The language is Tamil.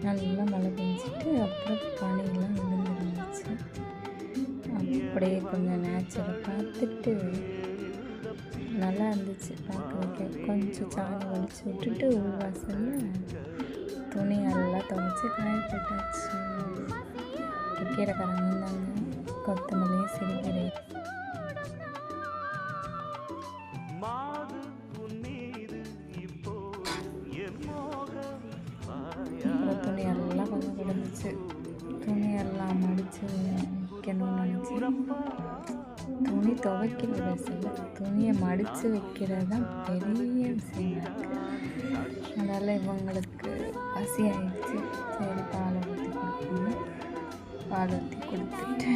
நல்லா மழை பெஞ்சிட்டு அப்புறம் பனியெல்லாம் விழுந்துருந்துச்சு. அப்படியே கொஞ்சம் நேச்சரை பார்த்துட்டு நல்லா இருந்துச்சு பார்க்குறதுக்கு. கொஞ்சம் சாணி வலிச்சு விட்டுட்டு உள்வாசலில் துணி எல்லாம் துவைச்சி காய போட்டாச்சு. கீரைக்காரங்க இருந்தாங்க, கொத்தமல்லியும் சிறுகீரை. அப்புறம் துணியெல்லாம் கொஞ்சம் கிடந்துச்சு. துணியெல்லாம் மடித்து வைக்கணும்னு நினச்சி துணி துவைக்கிறது பேசல, துணியை மடித்து வைக்கிறது தான் பெரிய விஷயமா இருக்குது. அதனால் இவங்களுக்கு பசி ஆயிடுச்சு. சரி பால் ஊற்றி கொடுக்கணும். பால் ஊற்றி கொடுத்துட்டு